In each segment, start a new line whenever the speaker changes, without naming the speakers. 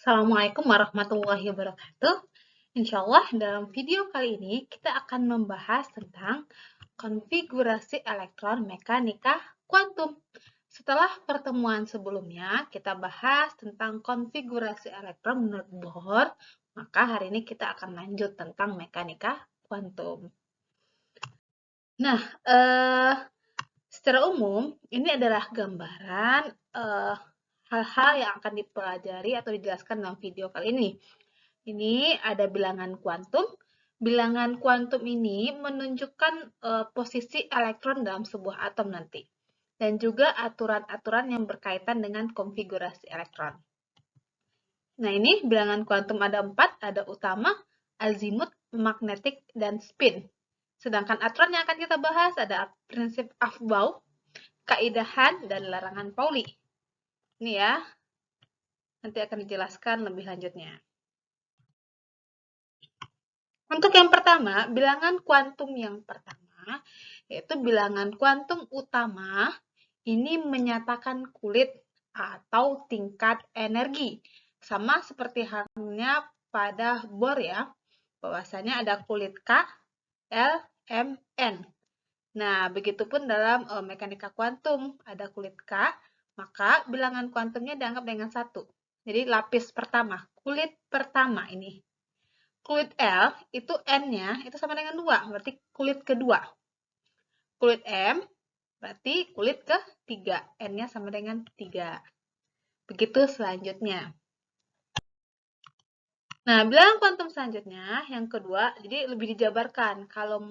Assalamualaikum warahmatullahi wabarakatuh. Insya Allah dalam video kali ini kita akan membahas tentang konfigurasi elektron mekanika kuantum. Setelah pertemuan sebelumnya kita bahas tentang konfigurasi elektron menurut Bohr, maka hari ini kita akan lanjut tentang mekanika kuantum. Nah, secara umum ini adalah gambaran hal-hal yang akan dipelajari atau dijelaskan dalam video kali ini. Ini ada bilangan kuantum. Bilangan kuantum ini menunjukkan posisi elektron dalam sebuah atom nanti. Dan juga aturan-aturan yang berkaitan dengan konfigurasi elektron. Nah, ini bilangan kuantum ada 4, ada utama, azimut, magnetik, dan spin. Sedangkan aturan yang akan kita bahas ada prinsip Aufbau, kaidahan, dan larangan Pauli. Ini ya, nanti akan dijelaskan lebih lanjutnya. Untuk yang pertama, bilangan kuantum yang pertama, yaitu bilangan kuantum utama, ini menyatakan kulit atau tingkat energi. Sama seperti halnya pada Bohr ya, bahwasanya ada kulit K, L, M, N. Nah, begitupun dalam mekanika kuantum, ada kulit K, maka bilangan kuantumnya dianggap dengan 1. Jadi lapis pertama, kulit pertama ini. Kulit L itu N-nya itu sama dengan 2, berarti kulit kedua. Kulit M berarti kulit ketiga, N-nya sama dengan 3. Begitu selanjutnya. Nah, bilangan kuantum selanjutnya, yang kedua, jadi lebih dijabarkan. Kalau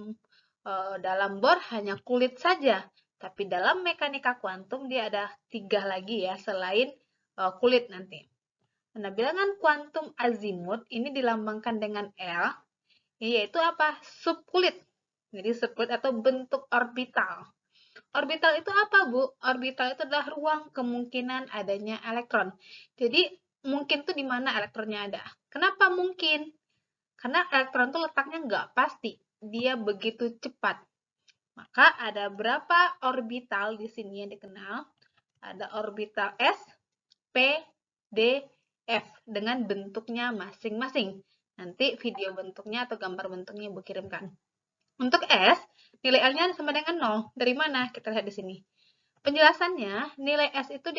dalam Bohr hanya kulit saja, tapi dalam mekanika kuantum dia ada 3 lagi ya, selain kulit nanti. Nah, bilangan kuantum azimut ini dilambangkan dengan L, yaitu apa? Subkulit. Jadi subkulit atau bentuk orbital. Orbital itu apa, Bu? Orbital itu adalah ruang kemungkinan adanya elektron. Jadi, mungkin tuh di mana elektronnya ada. Kenapa mungkin? Karena elektron itu letaknya nggak pasti. Dia begitu cepat. Maka ada berapa orbital di sini yang dikenal? Ada orbital S, P, D, F dengan bentuknya masing-masing. Nanti video bentuknya atau gambar bentuknya Ibu kirimkan. Untuk S, nilai L-nya sama dengan 0. Dari mana? Kita lihat di sini. Penjelasannya, nilai S itu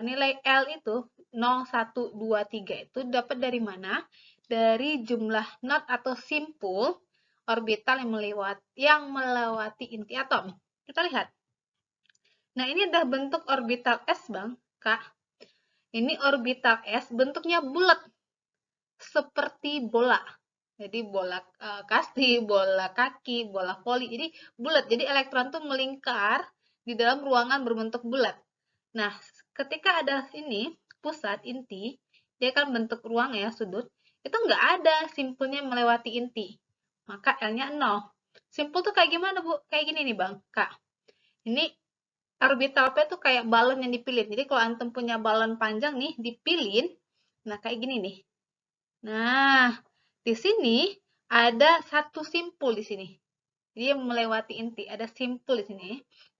nilai L itu 0, 1, 2, 3 itu dapat dari mana? Dari jumlah not atau simpul orbital yang melewati inti atom. Kita lihat. Nah, ini adalah bentuk orbital S, Bang, Kak. Ini orbital S bentuknya bulat, seperti bola. Jadi bola kasti, bola kaki, bola voli. Jadi bulat. Jadi elektron tuh melingkar di dalam ruangan berbentuk bulat. Nah, ketika ada ini pusat inti, dia kan bentuk ruang ya, sudut. Itu nggak ada simpulnya melewati inti. Maka L-nya 0. Simpul tuh kayak gimana, Bu? Kayak gini nih, Bang. Kak. Ini orbital P tuh kayak balon yang dipilin. Jadi kalau antum punya balon panjang nih, dipilin. Nah, kayak gini nih. Nah, di sini ada satu simpul di sini. Dia melewati inti, ada simpul di sini.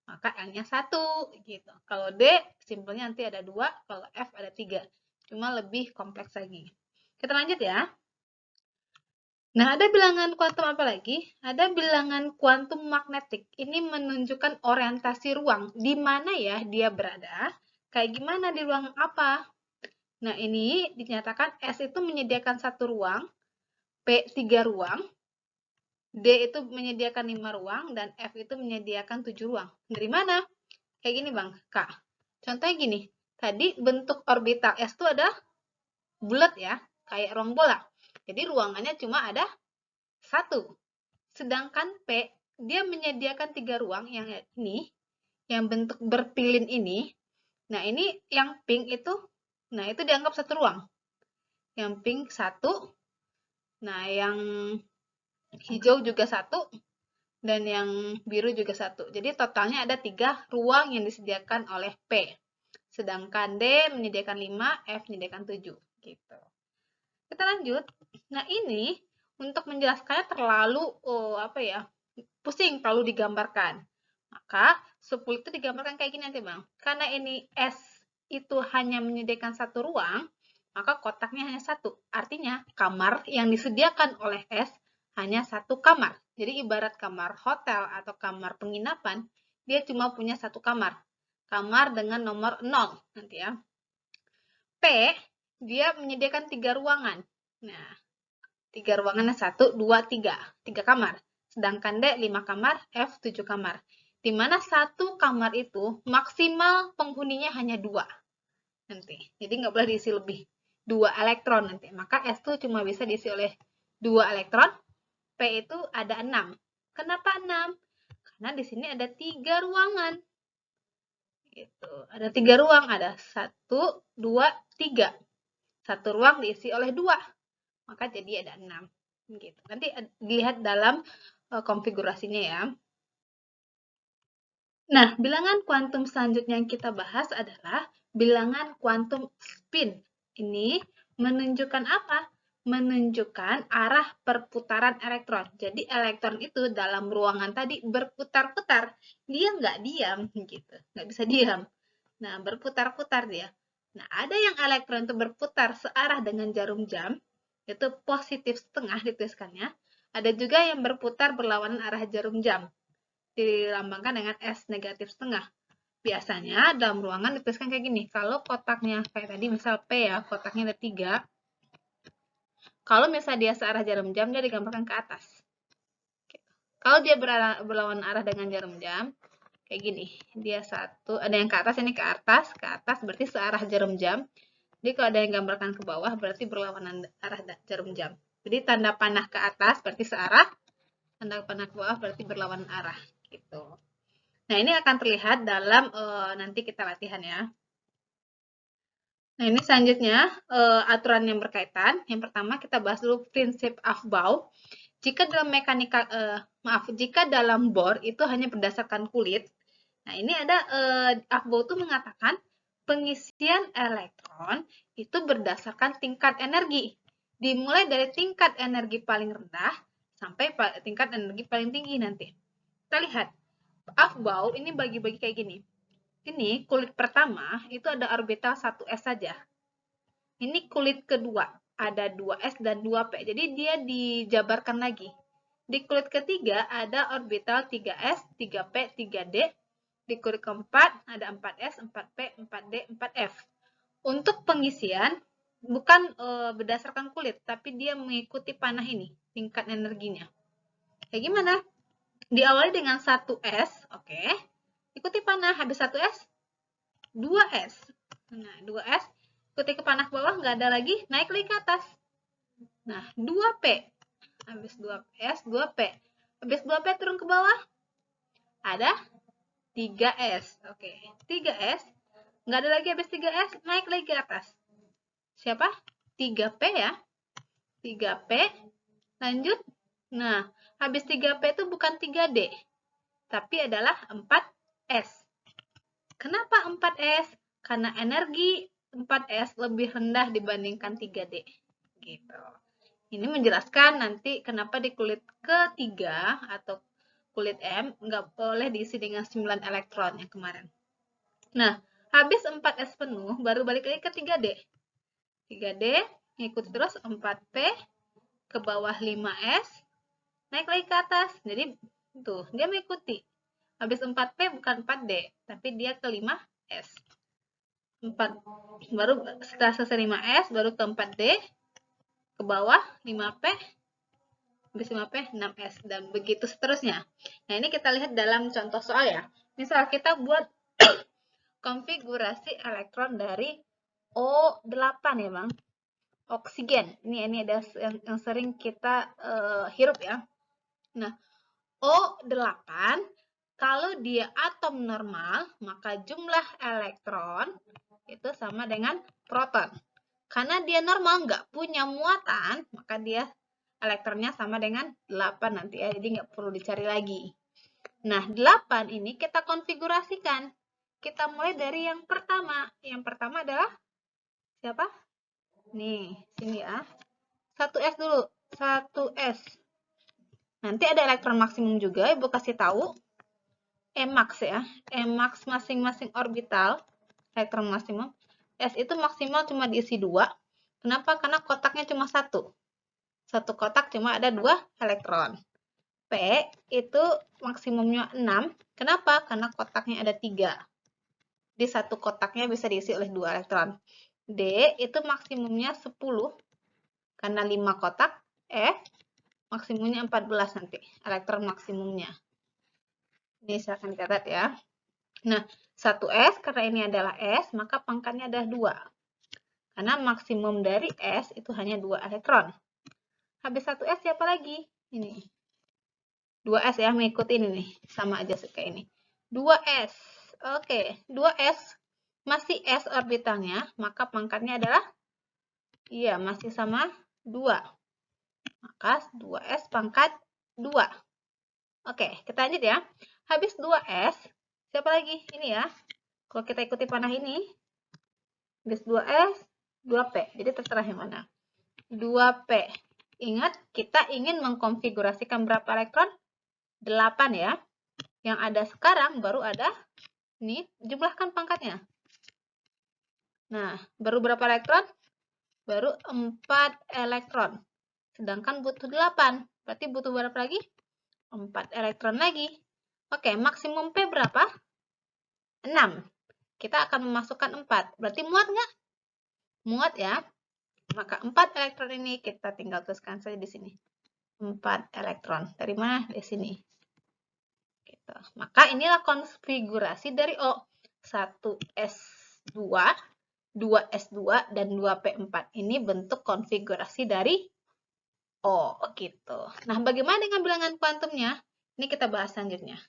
Maka L-nya 1 gitu. Kalau D, simpulnya nanti ada 2, kalau F ada 3. Cuma lebih kompleks lagi. Kita lanjut ya. Nah, ada bilangan kuantum apa lagi? Ada bilangan kuantum magnetik. Ini menunjukkan orientasi ruang. Di mana ya dia berada? Kayak gimana di ruang apa? Nah, ini dinyatakan S itu menyediakan satu ruang, P 3 ruang, D itu menyediakan 5 ruang, dan F itu menyediakan 7 ruang. Dari mana? Kayak gini, Bang, Kak. Contohnya gini, tadi bentuk orbital S itu ada bulat ya, kayak ruang bola. Jadi ruangannya cuma ada 1. Sedangkan P, dia menyediakan 3 ruang yang ini, yang bentuk berpilin ini. Nah, ini yang pink itu, nah itu dianggap satu ruang. Yang pink 1, nah yang hijau juga 1, dan yang biru juga 1. Jadi totalnya ada 3 ruang yang disediakan oleh P. Sedangkan D menyediakan 5, F menyediakan 7. Gitu. Kita lanjut. Nah, ini untuk menjelaskannya terlalu pusing, terlalu digambarkan. Maka supul itu digambarkan kayak gini nanti, Bang. Karena ini S itu hanya menyediakan satu ruang, maka kotaknya hanya satu. Artinya, kamar yang disediakan oleh S hanya satu kamar. Jadi, ibarat kamar hotel atau kamar penginapan, dia cuma punya satu kamar. Kamar dengan nomor 0 nanti ya. P, dia menyediakan 3 ruangan. Nah, 3 ruangannya 1, 2, 3. 3 kamar. Sedangkan D 5 kamar, F 7 kamar. Di mana satu kamar itu maksimal penghuninya hanya 2. Nanti. Jadi nggak boleh diisi lebih. 2 elektron nanti. Maka S itu cuma bisa diisi oleh 2 elektron. P itu ada 6. Kenapa 6? Karena di sini ada 3 ruangan. Gitu. Ada 3 ruang. Ada 1, 2, 3. Satu ruang diisi oleh 2. Maka jadi ada 6. Gitu. Nanti dilihat dalam konfigurasinya ya. Nah, bilangan kuantum selanjutnya yang kita bahas adalah bilangan kuantum spin. Ini menunjukkan apa? Menunjukkan arah perputaran elektron. Jadi elektron itu dalam ruangan tadi berputar-putar. Dia nggak diam, gitu. Nggak bisa diam. Nah, berputar-putar dia. Nah, ada yang elektron itu berputar searah dengan jarum jam, itu positif setengah dituliskannya. Ada juga yang berputar berlawanan arah jarum jam, dilambangkan dengan S negatif setengah. Biasanya dalam ruangan dituliskan kayak gini. Kalau kotaknya kayak tadi, misal P ya, kotaknya ada 3. Kalau misalnya dia searah jarum jam, dia digambarkan ke atas. Kalau dia berlawanan arah dengan jarum jam, kayak gini. Dia satu, ada yang ke atas, ini ke atas berarti searah jarum jam. Jadi kalau ada yang gambarkan ke bawah, berarti berlawanan arah jarum jam. Jadi tanda panah ke atas berarti searah, tanda panah ke bawah berarti berlawanan arah. Gitu. Nah, ini akan terlihat dalam nanti kita latihan ya. Nah, ini selanjutnya aturan yang berkaitan. Yang pertama kita bahas dulu prinsip Aufbau. Jika dalam mekanika, jika dalam bor itu hanya berdasarkan kulit. Nah, ini ada Aufbau itu mengatakan pengisian elektron itu berdasarkan tingkat energi. Dimulai dari tingkat energi paling rendah sampai tingkat energi paling tinggi nanti. Kita lihat. Aufbau ini bagi-bagi kayak gini. Ini kulit pertama itu ada orbital 1s saja. Ini kulit kedua, ada 2s dan 2p. Jadi dia dijabarkan lagi. Di kulit ketiga ada orbital 3s, 3p, 3d. Di kulit keempat ada 4s, 4p, 4d, 4f. Untuk pengisian bukan berdasarkan kulit, tapi dia mengikuti panah ini, tingkat energinya. Kayak gimana? Diawali dengan 1s, oke. Ikuti panah, habis 1s, 2s. Nah, 2s, ikuti ke panah bawah, nggak ada lagi, naik lagi ke atas. Nah, 2p. Habis 2s, 2p. Habis 2p turun ke bawah, ada 3s. Oke, 3s, nggak ada lagi habis 3s, naik lagi ke atas. Siapa? 3p ya. 3p, lanjut. Nah, habis 3p itu bukan 3d, tapi adalah 4s. Kenapa 4s? Karena energi 4s lebih rendah dibandingkan 3d. Gitu. Ini menjelaskan nanti kenapa di kulit ketiga atau kulit M nggak boleh diisi dengan 9 elektron yang kemarin. Nah, habis 4s penuh, baru balik lagi ke 3d. 3d, ngikuti terus 4p, ke bawah 5s, naik lagi ke atas. Jadi, tuh, dia mengikuti. Habis 4p bukan 4d, tapi dia ke 5s. 4, baru setelah selesai 5s, baru ke 4d, ke bawah 5p, habis 5p 6s, dan begitu seterusnya. Nah, ini kita lihat dalam contoh soal ya. Misal kita buat konfigurasi elektron dari O8 ya Bang. Oksigen. Ini ada yang sering kita hirup ya. Nah, O8 kalau dia atom normal, maka jumlah elektron itu sama dengan proton. Karena dia normal, nggak punya muatan, maka dia elektronnya sama dengan 8 nanti ya. Jadi nggak perlu dicari lagi. Nah, 8 ini kita konfigurasikan. Kita mulai dari yang pertama. Yang pertama adalah siapa? Nih, sini ya. 1s dulu. 1s. Nanti ada elektron maksimum juga, Ibu kasih tahu. Emax ya. Emax masing-masing orbital, elektron maksimum. S itu maksimal cuma diisi 2. Kenapa? Karena kotaknya cuma satu. Satu kotak cuma ada 2 elektron. P itu maksimumnya 6. Kenapa? Karena kotaknya ada 3. Di satu kotaknya bisa diisi oleh 2 elektron. D itu maksimumnya 10. Karena 5 kotak. F maksimumnya 14 nanti. Elektron maksimumnya. Ini silahkan dicatat ya. Nah, 1S karena ini adalah S, maka pangkatnya adalah 2. Karena maksimum dari S itu hanya 2 elektron. Habis 1S siapa lagi? Ini. 2S ya, mengikuti ini nih. Sama aja kayak ini. 2S. Oke, 2S masih S orbitalnya, maka pangkatnya adalah iya, masih sama 2. Maka 2S pangkat 2. Oke, kita lanjut ya. Habis 2S, siapa lagi? Ini ya. Kalau kita ikuti panah ini, habis 2S, 2P. Jadi terserah yang mana. 2P. Ingat, kita ingin mengkonfigurasikan berapa elektron? 8 ya. Yang ada sekarang baru ada, ini, jumlahkan pangkatnya. Nah, baru berapa elektron? Baru 4 elektron. Sedangkan butuh 8. Berarti butuh berapa lagi? 4 elektron lagi. Oke, maksimum P berapa? 6. Kita akan memasukkan 4. Berarti muat nggak? Muat ya. Maka 4 elektron ini kita tinggal tuliskan saja di sini. 4 elektron. Dari mana? Di sini. Gitu. Maka inilah konfigurasi dari O. 1S2, 2S2, dan 2P4. Ini bentuk konfigurasi dari O. Gitu. Nah, bagaimana dengan bilangan kuantumnya? Ini kita bahas selanjutnya.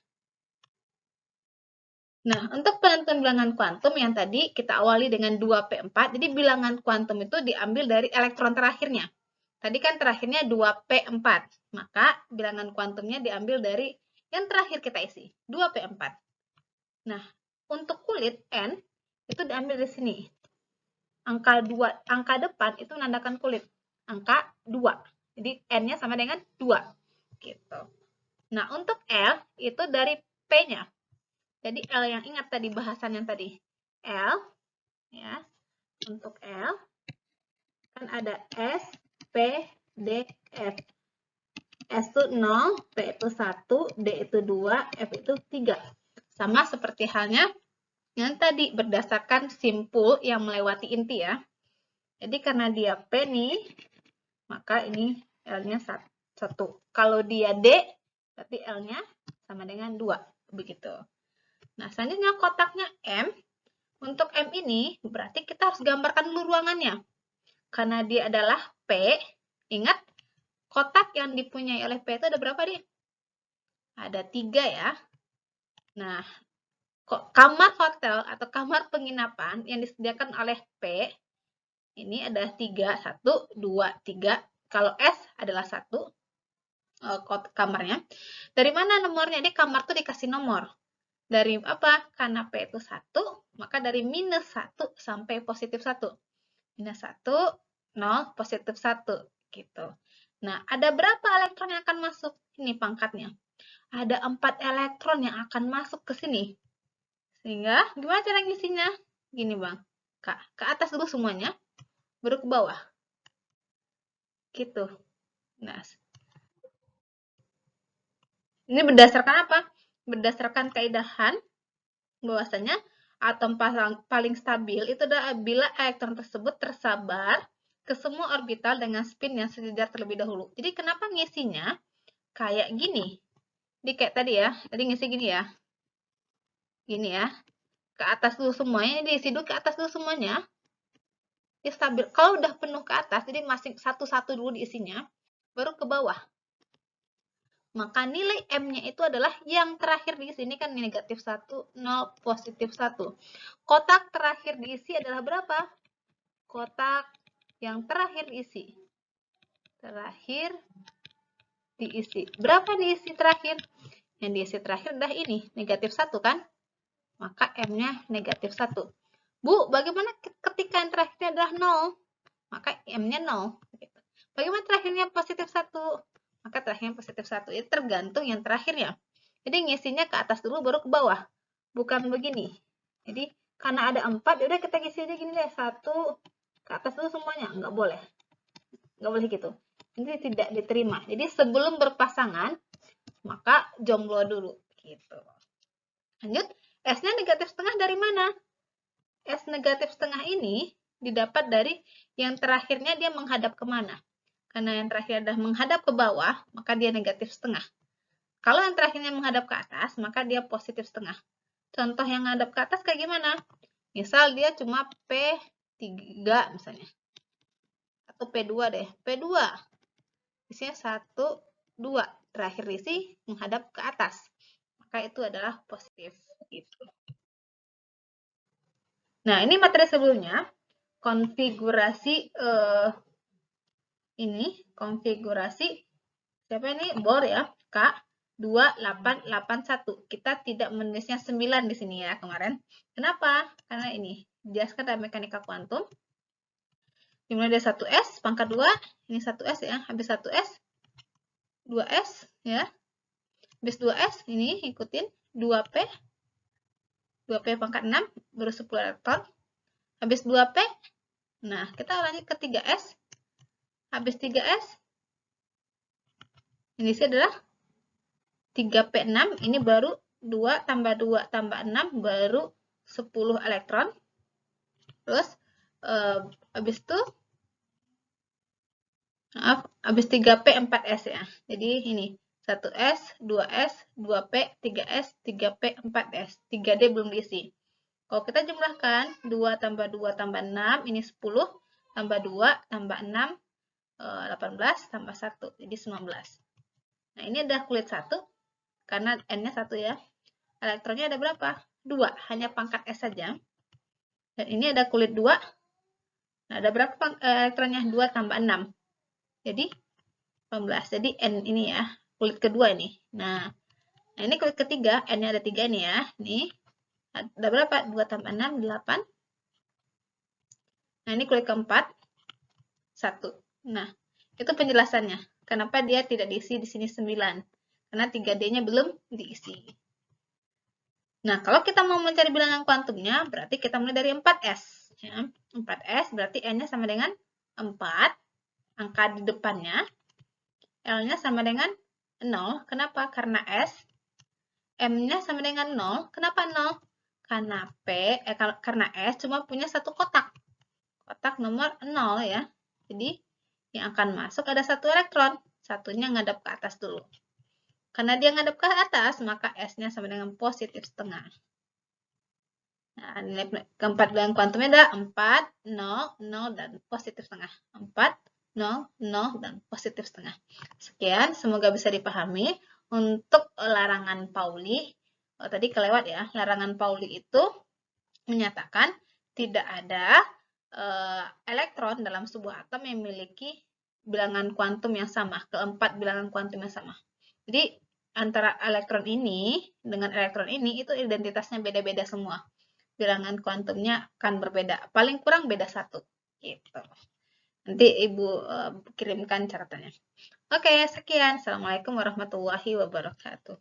Nah, untuk penentuan bilangan kuantum yang tadi kita awali dengan 2P4, jadi bilangan kuantum itu diambil dari elektron terakhirnya. Tadi kan terakhirnya 2P4, maka bilangan kuantumnya diambil dari yang terakhir kita isi, 2P4. Nah, untuk kulit N, itu diambil dari sini. Angka 2, angka depan itu menandakan kulit, angka 2. Jadi N-nya sama dengan 2. Gitu. Nah, untuk L, itu dari P-nya. Jadi L yang ingat tadi bahasan yang tadi. L, ya, untuk L, kan ada S, P, D, F. S itu 0, P itu 1, D itu 2, F itu 3. Sama seperti halnya yang tadi berdasarkan simpul yang melewati inti ya. Jadi karena dia P nih, maka ini L-nya 1. Kalau dia D, berarti L-nya sama dengan 2. Begitu. Nah, selanjutnya kotaknya M. Untuk M ini, berarti kita harus gambarkan dulu ruangannya. Karena dia adalah P, ingat, kotak yang dipunyai oleh P itu ada berapa, Dik? Ada 3 ya. Nah, kamar hotel atau kamar penginapan yang disediakan oleh P, ini ada 3, 1, 2, 3. Kalau S adalah 1, kamarnya. Dari mana nomornya? Di kamar tuh dikasih nomor. Dari apa? Karena P itu 1, maka dari minus 1 sampai positif 1. Minus 1, 0, positif 1. Gitu. Nah, ada berapa elektron yang akan masuk? Ini pangkatnya. Ada 4 elektron yang akan masuk ke sini. Sehingga, gimana cara ngisinya? Gini, Bang. Ke atas dulu semuanya, baru ke bawah. Gitu. Nah, ini berdasarkan apa? Berdasarkan kaidahan bahwasanya atom paling stabil itu adalah bila elektron tersebut tersabar ke semua orbital dengan spin yang sejajar terlebih dahulu. Jadi kenapa ngisinya kayak gini? Di kayak tadi ya, tadi ngisi gini ya. Gini ya. Ke atas dulu semuanya, ini diisi dulu ke atas dulu semuanya. Dia stabil. Kalau udah penuh ke atas, jadi masih satu-satu dulu diisinya, baru ke bawah. Maka nilai M-nya itu adalah yang terakhir diisi. Ini kan negatif 1, 0, positif 1. Kotak terakhir diisi adalah berapa? Kotak yang terakhir diisi. Terakhir diisi. Berapa diisi terakhir? Yang diisi terakhir adalah ini, negatif 1 kan? Maka M-nya negatif 1. Bu, bagaimana ketika yang terakhirnya adalah 0? Maka M-nya 0. Bagaimana terakhirnya positif 1? Maka terakhirnya positif 1. Itu tergantung yang terakhirnya. Jadi ngisinya ke atas dulu baru ke bawah. Bukan begini. Jadi karena ada 4, yaudah kita isi aja gini deh. 1, ke atas dulu semuanya, nggak boleh gitu, ini tidak diterima. Jadi sebelum berpasangan maka jomblo dulu gitu. Lanjut, S-nya negatif setengah dari mana? S negatif setengah ini didapat dari yang terakhirnya dia menghadap kemana. Karena yang terakhir adalah menghadap ke bawah, maka dia negatif setengah. Kalau yang terakhirnya menghadap ke atas, maka dia positif setengah. Contoh yang menghadap ke atas kayak gimana? Misal dia cuma P3 misalnya. Atau P2 deh. P2. Isinya 1, 2. Terakhir diisi menghadap ke atas. Maka itu adalah positif. Gitu. Nah, ini materi sebelumnya. Konfigurasi konfigurasi siapa ini? Bor ya. K2881. Kita tidak menulisnya 9 di sini ya kemarin. Kenapa? Karena ini dijelaskan dalam mekanika kuantum. Dimulai dari 1S, pangkat 2, ini 1S ya, habis 1S, 2S ya. Habis 2S, ini ikutin 2P, 2P pangkat 6, baru 10 elektron. Habis 2P, nah kita lanjut ke 3S, habis 3S, ini adalah 3P6, ini baru 2 tambah 2 tambah 6, baru 10 elektron. Terus, habis itu, habis 3P 4S ya. Jadi ini 1S, 2S, 2P, 3S, 3P, 4S. 3D belum diisi. Kalau kita jumlahkan 2 tambah 2 tambah 6, ini 10, tambah 2 tambah 6, 18, tambah 1, jadi 19. Nah, ini adalah kulit 1, karena N-nya 1 ya. Elektronnya ada berapa? 2, hanya pangkat S saja. Dan ini ada kulit 2. Nah, ada berapa elektronnya? 2 tambah 6. Jadi 18. Jadi N ini ya, kulit kedua ini. Nah ini kulit ketiga, N-nya ada 3 nih ya. Nih, ada berapa? 2 tambah 6, 8. Nah, ini kulit keempat, 1. Nah, itu penjelasannya. Kenapa dia tidak diisi di sini 9? Karena 3D-nya belum diisi. Nah, kalau kita mau mencari bilangan kuantumnya, berarti kita mulai dari 4S. Ya. 4S berarti N-nya sama dengan 4, angka di depannya. L-nya sama dengan 0. Kenapa? Karena S. M-nya sama dengan 0. Kenapa 0? Karena S cuma punya satu kotak. Kotak nomor 0 ya. Jadi, yang akan masuk ada 1 elektron. Satunya ngadap ke atas dulu. Karena dia ngadap ke atas, maka S-nya sama dengan positif setengah. Nah, nilai keempat bilangan kuantumnya adalah 4, 0, 0, dan positif setengah. 4, 0, 0, dan positif setengah. Sekian, semoga bisa dipahami. Untuk larangan Pauli, tadi kelewat ya, larangan Pauli itu menyatakan tidak ada elektron dalam sebuah atom yang memiliki bilangan kuantum yang sama, keempat bilangan kuantum yang sama. Jadi, antara elektron ini dengan elektron ini itu identitasnya beda-beda semua. Bilangan kuantumnya akan berbeda. Paling kurang beda 1. Gitu. Nanti Ibu kirimkan catatannya. Oke, sekian. Assalamualaikum warahmatullahi wabarakatuh.